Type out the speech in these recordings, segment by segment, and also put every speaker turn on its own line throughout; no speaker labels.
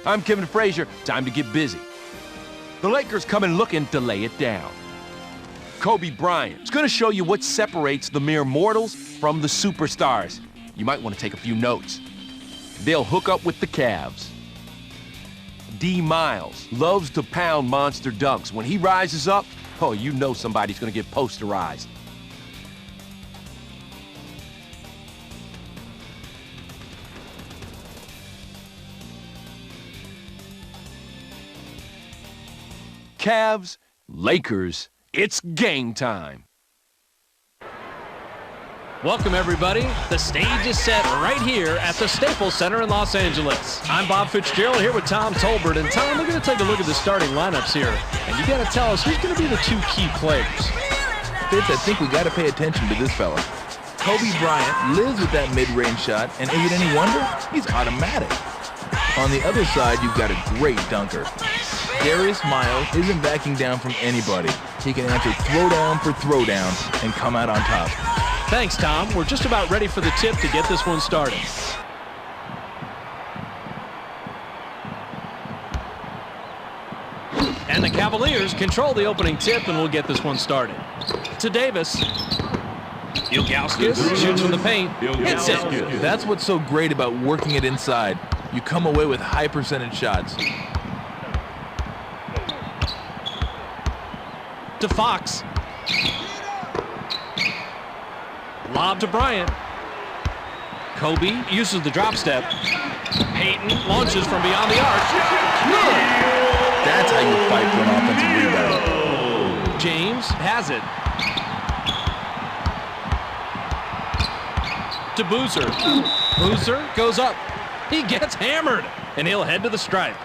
I'm Kevin Frazier. Time to get busy. The Lakers come in looking to lay it down. Kobe Bryant is going to show you what separates the mere mortals from the superstars. You might want to take a few notes. They'll hook up with the Cavs. D. Miles loves to pound monster dunks. When he rises up, oh, you know somebody's going to get posterized. Cavs, Lakers, it's game time.
Welcome, everybody. The stage is set right here at the Staples Center in Los Angeles. I'm Bob Fitzgerald here with Tom Tolbert. And Tom, we're going to take a look at the starting lineups here. And you got to tell us who's going to be the two key players.
Fitz, I think we got to pay attention to this fella. Kobe Bryant lives with that mid-range shot, and is it any wonder? He's automatic. On the other side, you've got a great dunker. Darius Miles isn't backing down from anybody. He can answer throwdown for throwdown and come out on top.
Thanks, Tom. We're just about ready for the tip to get this one started. And the Cavaliers control the opening tip, and we'll get this one started. To Davis. Ilgauskas shoots from the paint. Hits it.
That's what's so great about working it inside. You come away with high percentage shots.
To Fox. Lob to Bryant. Kobe uses the drop step. Payton launches from beyond the arc. Good.
That's how you fight for an offensive rebound.
James has it. To Boozer. Boozer goes up. He gets hammered, and he'll head to the stripe.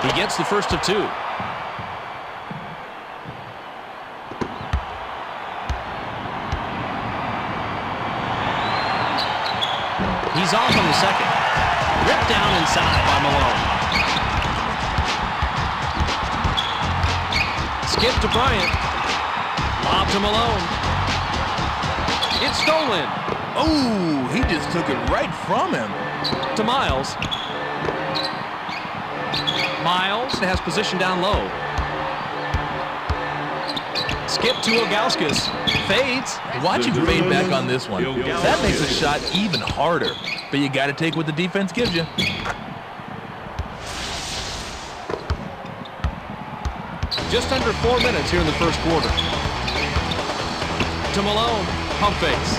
He gets the first of two. He's off on the second. Ripped down inside by Malone. Skip to Bryant. Lob to Malone. It's stolen.
Oh, he just took it right from him.
To Miles. Miles has position down low. Skip to Ilgauskas. Fades.
Watch him fade back on this one. That makes the shot even harder. But you got to take what the defense gives you.
Just under 4 minutes here in the first quarter. To Malone. Pump fakes.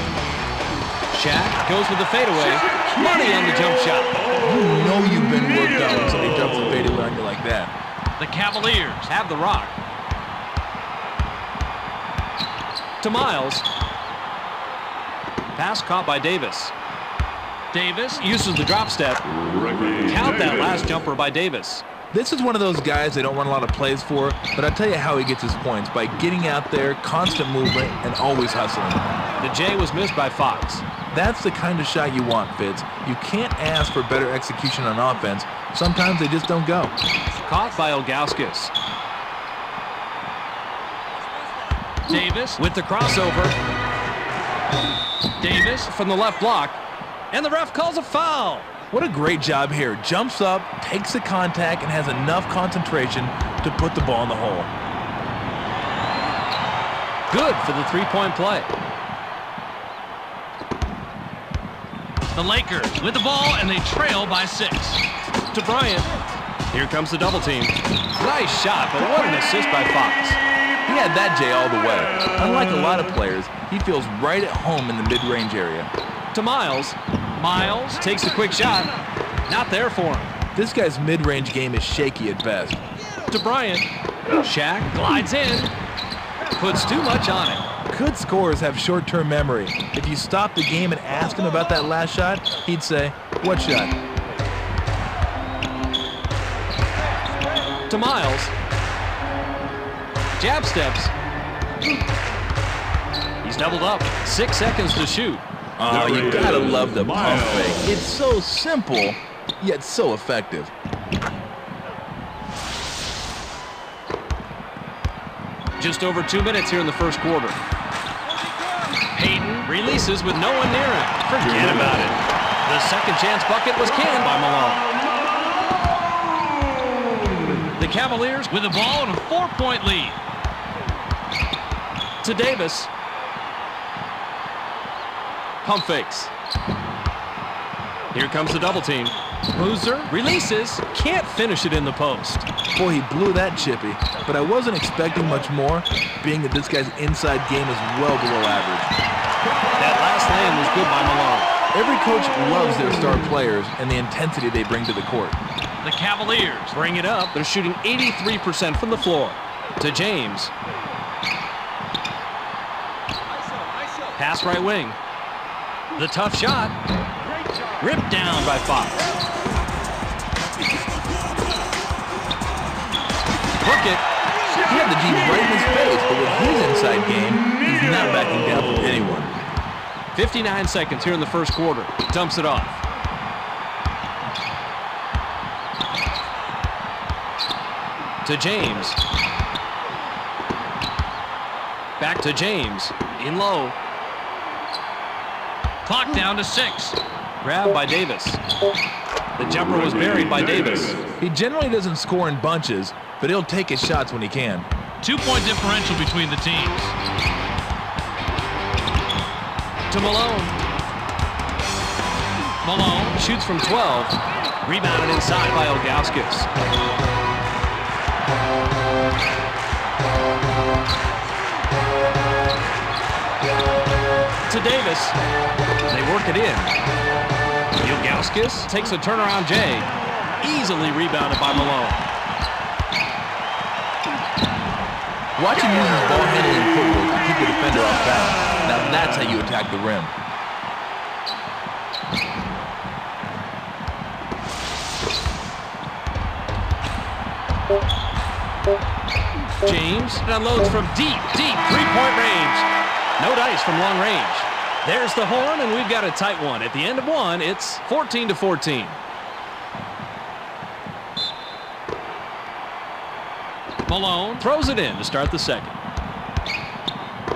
Shaq goes with the fadeaway. Money on the jump shot.
You know you've been worked on when somebody jumps a fadeaway on you like that.
The Cavaliers have the rock. To Miles. Pass caught by Davis. Davis uses the drop step. Count that last jumper by Davis.
This is one of those guys they don't run a lot of plays for, but I'll tell you how he gets his points, by getting out there, constant movement, and always hustling.
The J was missed by Fox.
That's the kind of shot you want, Fitz. You can't ask for better execution on offense. Sometimes they just don't go.
Caught by Ilgauskas. Davis with the crossover. Davis from the left block. And the ref calls a foul.
What a great job here. Jumps up, takes the contact, and has enough concentration to put the ball in the hole.
Good for the three-point play. The Lakers with the ball, and they trail by 6. To Bryant. Here comes the double team. Nice shot, but what an assist by Fox.
He had that J all the way. Unlike a lot of players, he feels right at home in the mid-range area.
To Miles. Miles takes a quick shot. Not there for him.
This guy's mid-range game is shaky at best.
To Bryant. Shaq glides in. Puts too much on it.
Good scorers have short-term memory. If you stop the game and ask him about that last shot, he'd say, "What shot?"
To Miles. Jab steps. He's doubled up. 6 seconds to shoot.
Oh, you gotta love the pump fake. It's so simple, yet so effective.
Just over 2 minutes here in the first quarter. Payton releases with no one near him. Forget about it. The second chance bucket was canned by Malone. The Cavaliers with the ball and a 4-point lead. To Davis. Pump fakes. Here comes the double team. Boozer releases, can't finish it in the post.
Boy, he blew that chippy, but I wasn't expecting much more, being that this guy's inside game is well below average.
That last lane was good by Malone.
Every coach loves their star players and the intensity they bring to the court.
The Cavaliers bring it up. They're shooting 83% from the floor. To James. Pass right wing. The tough shot. Ripped down by Fox. Hook it.
He had the D right in his face, but with his inside game, he's not backing down from anyone.
59 seconds here in the first quarter. Dumps it off. To James. Back to James. In low. Clock down to 6. Grabbed by Davis. The jumper was buried by Davis.
He generally doesn't score in bunches, but he'll take his shots when he can.
2-point differential between the teams. To Malone. Malone shoots from 12. Rebounded inside by Ilgauskas. To Davis. They work it in. Ilgauskas takes a turnaround J. Easily rebounded by Malone.
Watch him use his ball handling footwork to keep the defender off balance. Now that's how you attack the rim.
James unloads from deep, 3-point range. No dice from long range. There's the horn, and we've got a tight one. At the end of one, it's 14-14. Malone throws it in to start the second.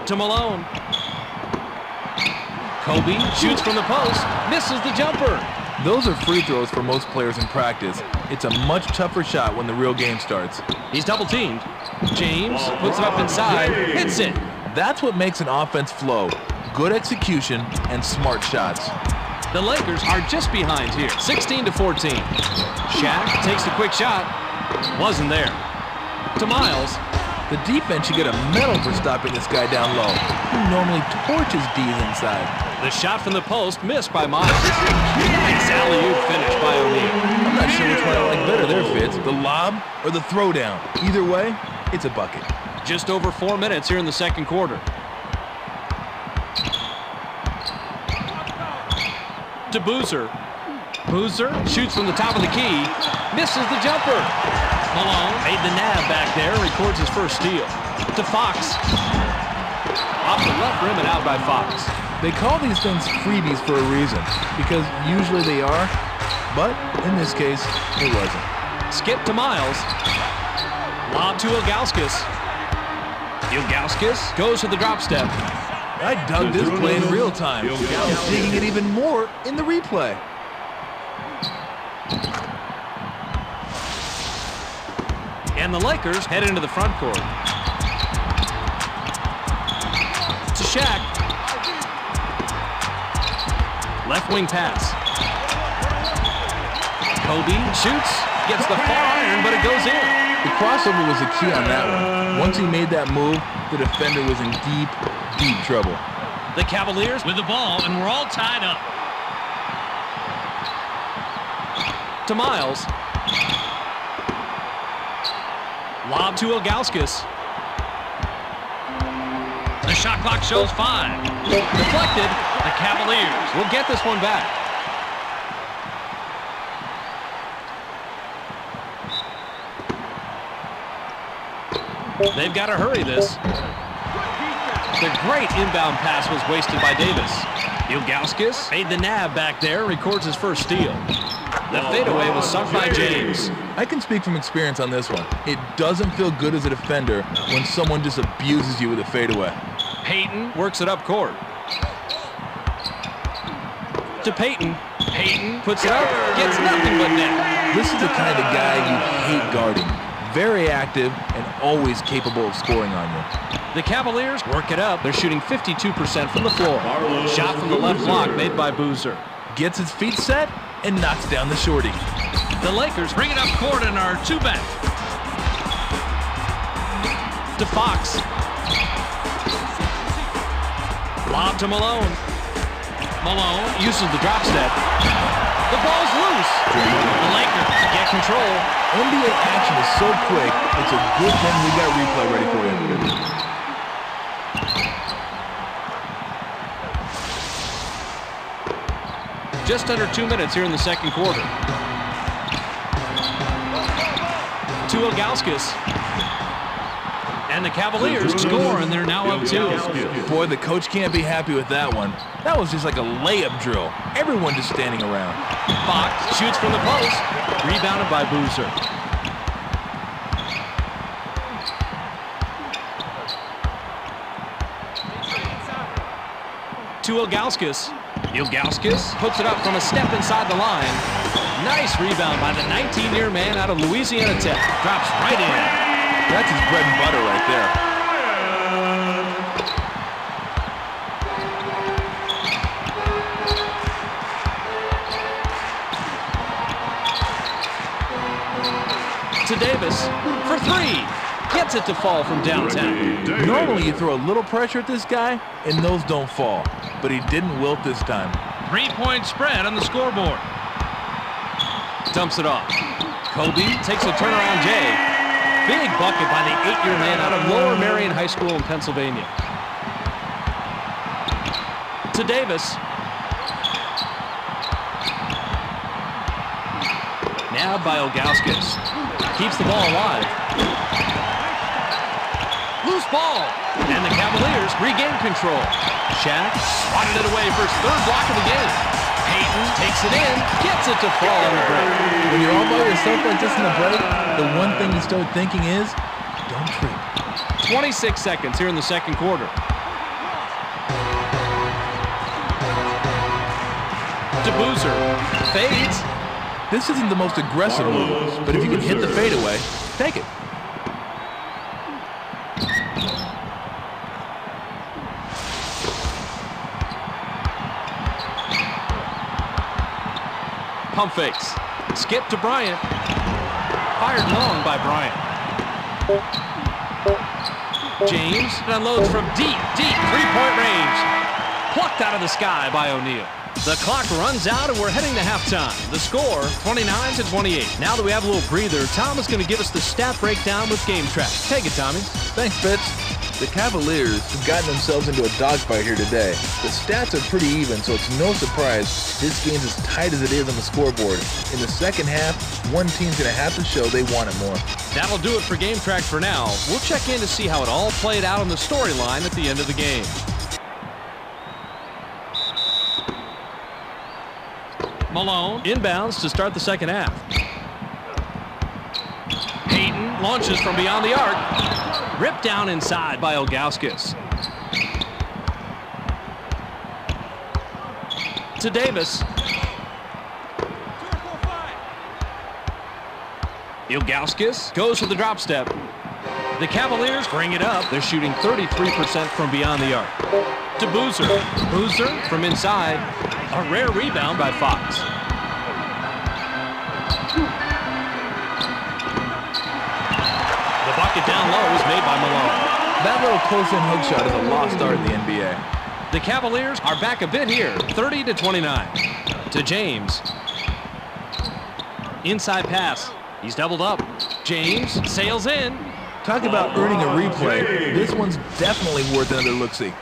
To Malone. Kobe shoots from the post, misses the jumper.
Those are free throws for most players in practice. It's a much tougher shot when the real game starts.
He's double teamed. James puts it up inside, hits it.
That's what makes an offense flow. Good execution and smart shots.
The Lakers are just behind here, 16-14. Shaq takes the quick shot. Wasn't there. To Miles.
The defense should get a medal for stopping this guy down low. He normally torches D's inside.
The shot from the post missed by Miles. Nice alley-oop finish by O'Neal.
I'm not sure which one I like better there, Fitz. The lob or the throwdown. Either way, it's a bucket.
Just over 4 minutes here in the second quarter. To Boozer. Boozer shoots from the top of the key. Misses the jumper. Malone made the nab back there. Records his first steal. To Fox. Off the left rim and out by Fox.
They call these things freebies for a reason, because usually they are, but in this case, it wasn't.
Skip to Miles. Lob to Ilgauskas. Ilgauskas goes to the drop step.
I dug this play in real time. He's digging it even more in the replay.
And the Lakers head into the front court. To Shaq. Left wing pass. Kobe shoots, gets the far iron, but it goes in.
The crossover was the key on that one. Once he made that move, the defender was in deep trouble.
The Cavaliers with the ball, and we're all tied up. To Miles. Lob to Ilgauskas. The shot clock shows 5. Deflected. The Cavaliers will get this one back. They've got to hurry this. The great inbound pass was wasted by Davis. Ilgauskas made the nab back there, records his first steal. The fadeaway was sunk by James.
I can speak from experience on this one. It doesn't feel good as a defender when someone just abuses you with a fadeaway.
Payton works it up court. To Payton. Payton puts it up, gets nothing but net.
This is the kind of guy you hate guarding. Very active and always capable of scoring on you.
The Cavaliers work it up. They're shooting 52% from the floor. Shot from the left block made by Boozer.
Gets his feet set and knocks down the shorty.
The Lakers bring it up court and are two back. To Fox. Lob to Malone. Malone uses the drop step. The ball's loose. The Lakers get control.
NBA action is so quick, it's a good thing we got replay ready for you.
Just under 2 minutes here in the second quarter. To Ilgauskas. And the Cavaliers score, and they're now up 2.
Boy, the coach can't be happy with that one. That was just like a layup drill. Everyone just standing around.
Fox shoots from the post. Rebounded by Boozer. To Ilgauskas. Ilgauskas puts it up from a step inside the line. Nice rebound by the 19-year man out of Louisiana Tech. Drops right in.
That's his bread and butter right there.
To Davis for 3. Gets it to fall from downtown.
Normally you throw a little pressure at this guy and those don't fall, but he didn't wilt this time.
3-point spread on the scoreboard. Dumps it off. Kobe takes a turnaround J. Big bucket by the 8-year man out of Lower Marion High School in Pennsylvania. To Davis. Nabbed by Ilgauskas. Keeps the ball alive. Loose ball. And the Cavaliers regain control. Shaq swatted it away for his 3rd block of the game. Payton takes it in, gets it to fall on the break.
When you're all by yourself like this in the break, the one thing you start thinking is, don't trip.
26 seconds here in the second quarter. To Boozer. Fades.
This isn't the most aggressive move, but if you can hit the fadeaway, take it.
Pump fakes. Skip to Bryant. Fired long by Bryant. James unloads from deep 3-point range. Plucked out of the sky by O'Neal. The clock runs out and we're heading to halftime. The score, 29-28. Now that we have a little breather, Tom is going to give us the stat breakdown with Game Track. Take it, Tommy.
Thanks, Fitz. The Cavaliers have gotten themselves into a dogfight here today. The stats are pretty even, so it's no surprise this game's as tight as it is on the scoreboard. In the second half, one team's going to have to show they want it more.
That'll do it for Game Track for now. We'll check in to see how it all played out on the storyline at the end of the game. Malone inbounds to start the second half. Payton launches from beyond the arc. Ripped down inside by Ilgauskas. To Davis. Ilgauskas goes for the drop step. The Cavaliers bring it up. They're shooting 33% from beyond the arc. To Boozer. Boozer from inside. A rare rebound by Fox. The bucket down low is made by Malone.
That little close-in hook shot is a lost art in the NBA.
The Cavaliers are back a bit here, 30-29. To James. Inside pass. He's doubled up. James sails in.
Talk about earning a replay. This one's definitely worth another look-see.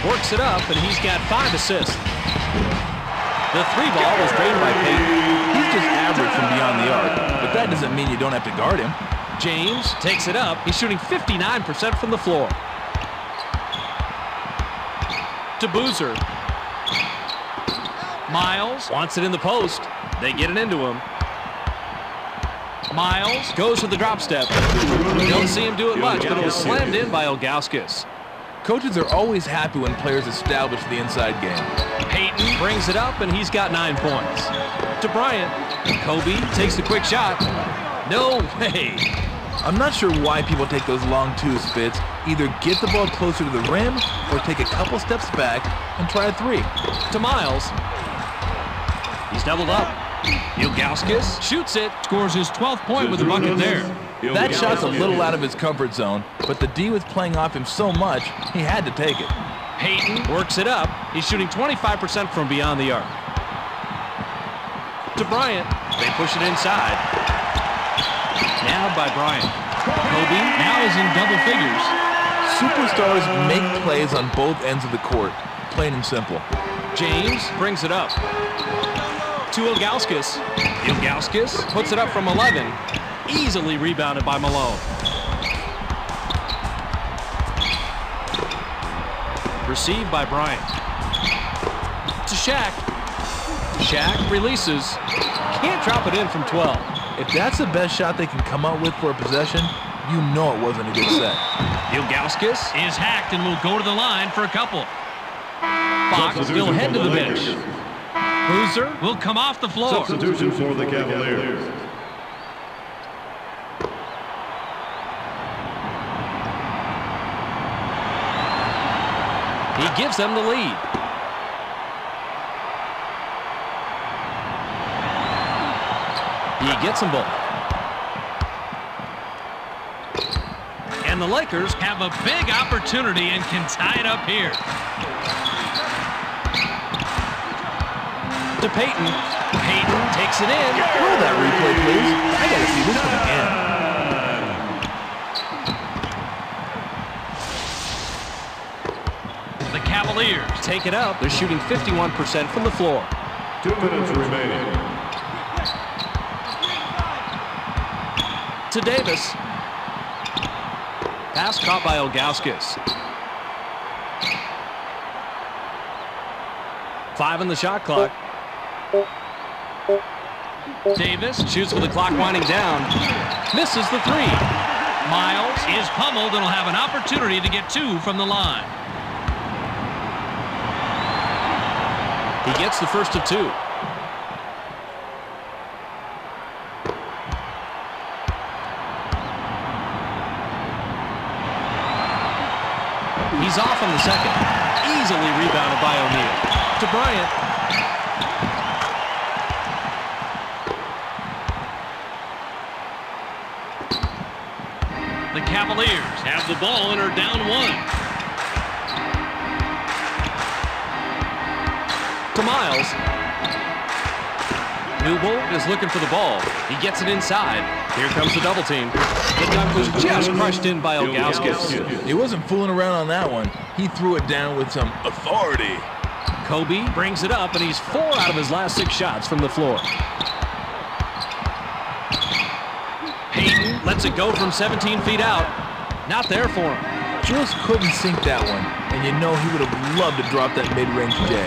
Works it up, and he's got 5 assists. The 3 ball was drained by Payton.
He's just average from beyond the arc, but that doesn't mean you don't have to guard him.
James takes it up. He's shooting 59% from the floor. To Boozer. Miles wants it in the post. They get it into him. Miles goes to the drop step. You don't see him do it much, but it was slammed in by Ilgauskas.
Coaches are always happy when players establish the inside game.
Peyton brings it up, and he's got 9 points. To Bryant. Kobe takes the quick shot. No way.
I'm not sure why people take those long twos, Fitz. Either get the ball closer to the rim or take a couple steps back and try a 3.
To Miles. He's doubled up. Ilgauskas shoots it.
Scores his 12th point with the bucket there.
That shot's a little out of his comfort zone, but the D was playing off him so much, he had to take it.
Peyton works it up. He's shooting 25% from beyond the arc. To Bryant. They push it inside. Nabbed by Bryant.
Kobe now is in double figures.
Superstars make plays on both ends of the court, plain and simple.
James brings it up. To Ilgauskas. Ilgauskas puts it up from 11. Easily rebounded by Malone. Received by Bryant. To Shaq. Shaq releases. Can't drop it in from 12.
If that's the best shot they can come up with for a possession, you know it wasn't a good set.
Ilgauskas
Is hacked and will go to the line for a couple.
Fox will head to the bench. Boozer
Will come off the floor.
Substitution for the Cavaliers.
He gives them the lead. He gets them both. And the Lakers
Have a big opportunity and can tie it up here.
to Peyton. Peyton takes it in.
Roll that replay, please. I got to see this one again.
The Cavaliers
Take it up. They're shooting 51% from the floor.
2 minutes remaining.
To Davis. Pass caught by Ilgauskas. 5 on the shot clock.
Davis
Shoots with the clock winding down. Misses the 3.
Miles is pummeled and will have an opportunity to get 2 from the line.
He gets the first of 2. He's off on the second. Easily rebounded by O'Neal. To Bryant.
The Cavaliers have the ball and are down 1.
To Miles. Newble is looking for the ball. He gets it inside. Here comes the double team. The dunk was just crushed in by Ilgauskas.
He wasn't fooling around on that one. He threw it down with some authority.
Kobe brings it up, and he's 4 out of his last 6 shots from the floor. Peyton lets it go from 17 feet out. Not there for him.
Just couldn't sink that one, and you know he would have loved to drop that mid-range J.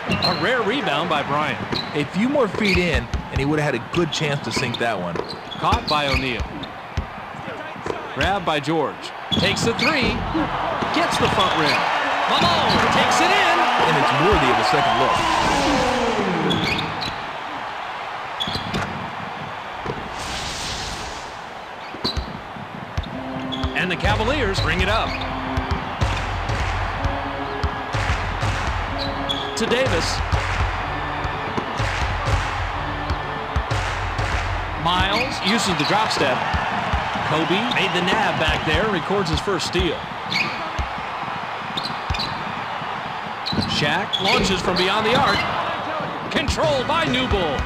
A rare rebound by Bryant.
A few more feet in, and he would have had a good chance to sink that one.
Caught by O'Neal. Grabbed by George. Takes the 3. Gets the front rim. Malone takes it in.
And it's worthy of a second look.
And the Cavaliers bring it up. To Davis. Miles uses the drop step. Kobe made the nab back there, records his first steal. Shaq launches from beyond the arc. Controlled by Newble.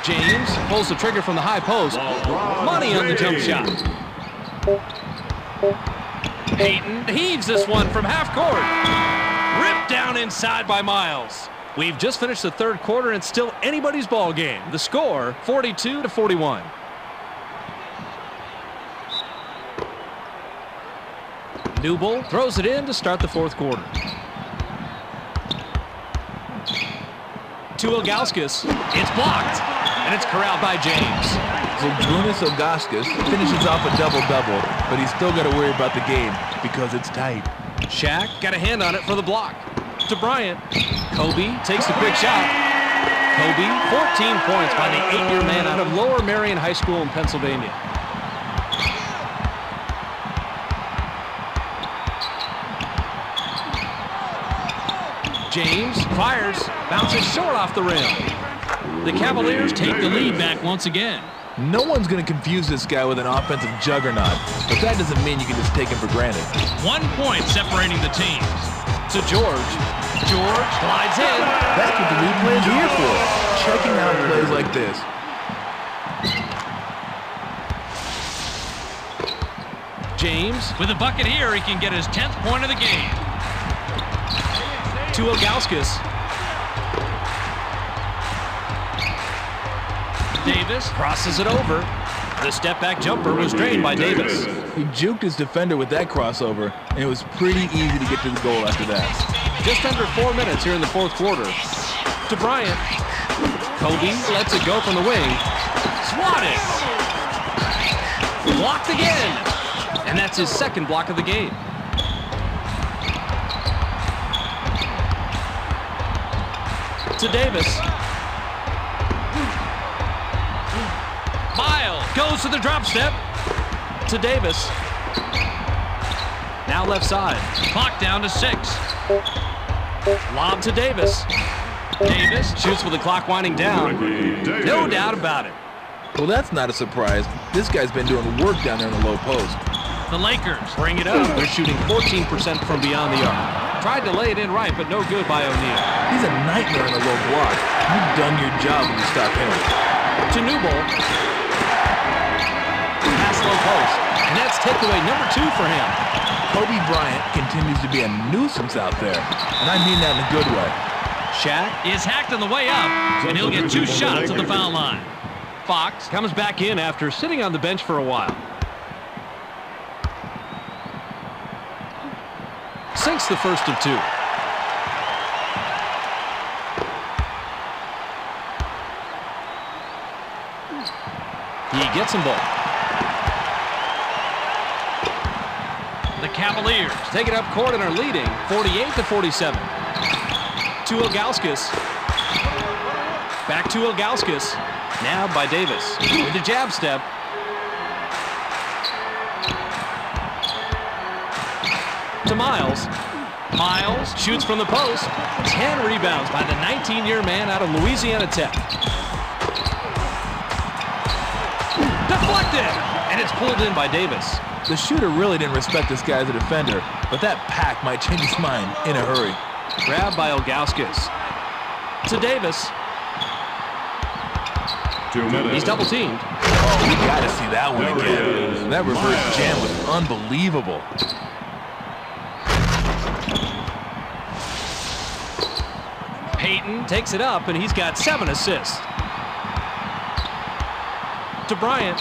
James pulls the trigger from the high post. Money on the jump shot. Peyton heaves this one from half court. Ripped down inside by Miles. We've just finished the third quarter and it's still anybody's ball game. The score, 42-41. Newble throws it in to start the fourth quarter. To Ilgauskas. It's blocked, and it's corralled by James.
Zydrunas Ilgauskas finishes off a double-double, but he's still got to worry about the game because it's tight.
Shaq got a hand on it for the block. To Bryant. Kobe takes the quick shot. Kobe, 14 points by the 8-year man out of Lower Merion High School in Pennsylvania. James fires, bounces short off the rim.
The Cavaliers take the lead back once again.
No one's going to confuse this guy with an offensive juggernaut, but that doesn't mean you can just take him for granted.
1 point separating the teams.
To George. George glides in.
That's what the replay is here for, checking out plays like this.
James.
With a bucket here, he can get his 10th point of the game.
To Ilgauskas. Davis crosses it over. The step-back jumper was drained by Davis.
He juked his defender with that crossover, and it was pretty easy to get to the goal after that.
Just under 4 minutes here in the fourth quarter. To Bryant. Kobe lets it go from the wing. Swatted. Blocked again. And that's his second block of the game. To Davis. Miles goes to the drop step. To Davis. Now left side.
Clock down to 6.
Lob to Davis. Davis shoots with the clock winding down. No doubt about it.
Well, that's not a surprise. This guy's been doing work down there in the low post.
The Lakers
Bring it up. They're shooting 14% from beyond the arc. Tried to lay it in right, but no good by O'Neal.
He's a nightmare in the low block. You've done your job when you stop him.
To Newble. Pass low post. And that's takeaway number 2 for him.
Kobe Bryant continues to be a nuisance out there, and I mean that in a good way.
Shaq
is hacked on the way up, and he'll get 2 shots at the foul line.
Fox comes back in after sitting on the bench for a while. Sinks the first of 2. He gets them both.
The Cavaliers
Take it up court and are leading 48-47. To Ilgauskas. Back to Ilgauskas. Now by Davis. With the jab step. To Miles. Miles shoots from the post. 10 rebounds by the 19-year man out of Louisiana Tech. Deflected! And it's pulled in by Davis.
The shooter really didn't respect this guy as a defender, but that pack might change his mind in a hurry.
Grabbed by Ilgauskas. To Davis.
2 minutes.
He's double teamed.
Oh, we got to see that one again. That reverse jam was unbelievable.
Payton takes it up, and he's got 7 assists. To Bryant.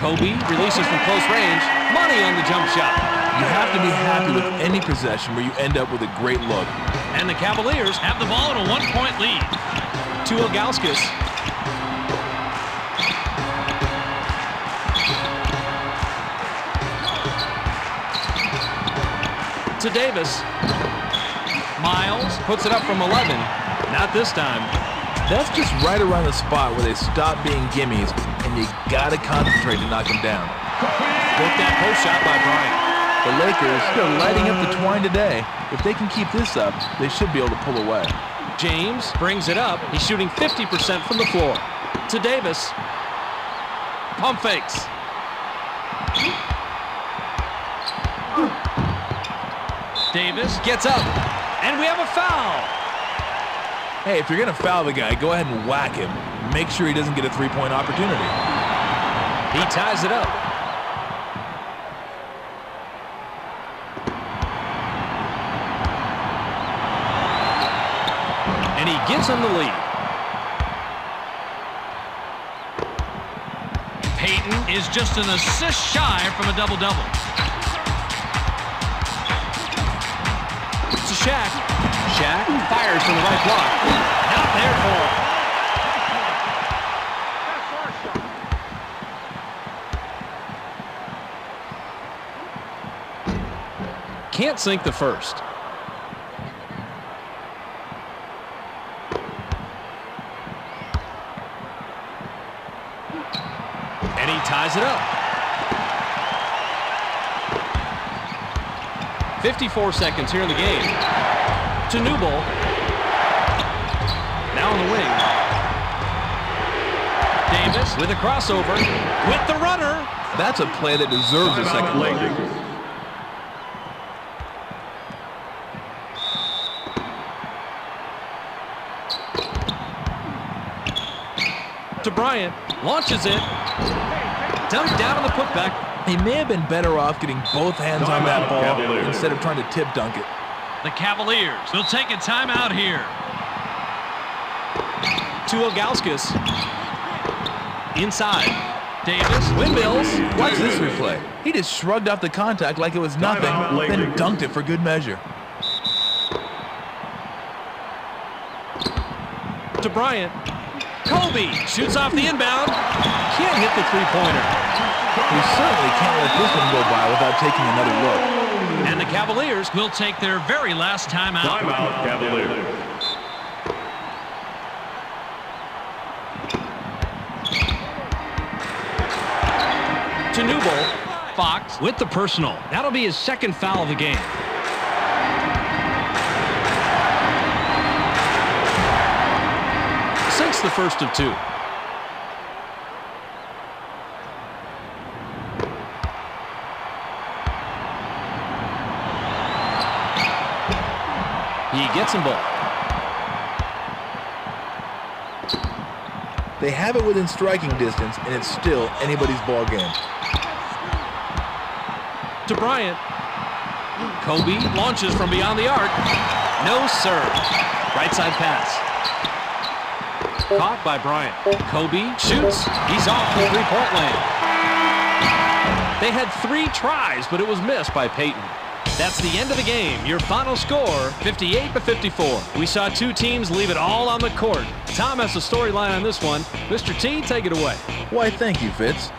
Kobe releases from close range. Money on the jump shot.
You have to be happy with any possession where you end up with a great look.
and the Cavaliers have the ball in a 1-point lead.
To Ilgauskas. To Davis. Miles puts it up from 11. Not this time.
That's just right around the spot where they stop being gimmies, and you gotta concentrate to knock them down.
Broke that post shot by Bryant.
The Lakers are lighting up the twine today. If they can keep this up, they should be able to pull away.
James brings it up. He's shooting 50% from the floor. To Davis. Pump fakes. Davis gets up. And we have a foul.
Hey, if you're gonna foul the guy, go ahead and whack him. Make sure he doesn't get a three-point opportunity.
He ties it up. And he gives him the lead.
Payton is just an assist shy from a double-double.
Shaq. Shaq fires from the right block. Not there for him. Can't sink the first. And he ties it up. 54 seconds here in the game. To Newble. Now on the wing. Davis with a crossover. With the runner.
That's a play that deserves a second look.
To Bryant. Launches it. Dumped down on the putback.
He may have been better off getting both hands on that ball instead of trying to tip dunk it.
The Cavaliers will take a timeout here.
To Ilgauskas. Inside. Davis. Windmills.
Watch this replay. He just shrugged off the contact like it was nothing, then dunked it for good measure.
To Bryant. Kobe shoots off the inbound. Can't hit the three-pointer.
We certainly can't let this one go by without taking another look.
And the Cavaliers will take their very last timeout.
Timeout, Cavaliers.
To Newble. Fox with the personal. That'll be his second foul of the game. Sinks the first of two. He gets them both.
They have it within striking distance, and it's still anybody's ball game.
To Bryant. Kobe launches from beyond the arc. No, sir. Right side pass. Caught by Bryant. Kobe shoots. He's off from three-point land. They had 3 tries, but it was missed by Payton. That's the end of the game. Your final score, 58-54. We saw 2 teams leave it all on the court. Tom has a storyline on this one. Mr. T, take it away.
Why, thank you, Fitz.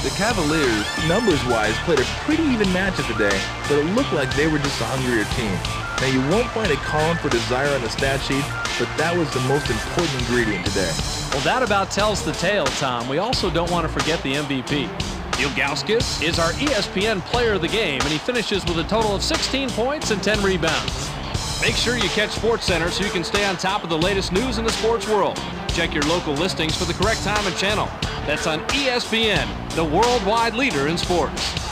The Cavaliers, numbers-wise, played a pretty even matchup today, but it looked like they were just a hungrier team. Now, you won't find a column for desire on the stat sheet, but that was the most important ingredient today.
Well, that about tells the tale, Tom. We also don't want to forget the MVP. Ilgauskas is our ESPN player of the game, and he finishes with a total of 16 points and 10 rebounds. Make sure you catch SportsCenter so you can stay on top of the latest news in the sports world. Check your local listings for the correct time and channel. That's on ESPN, the worldwide leader in sports.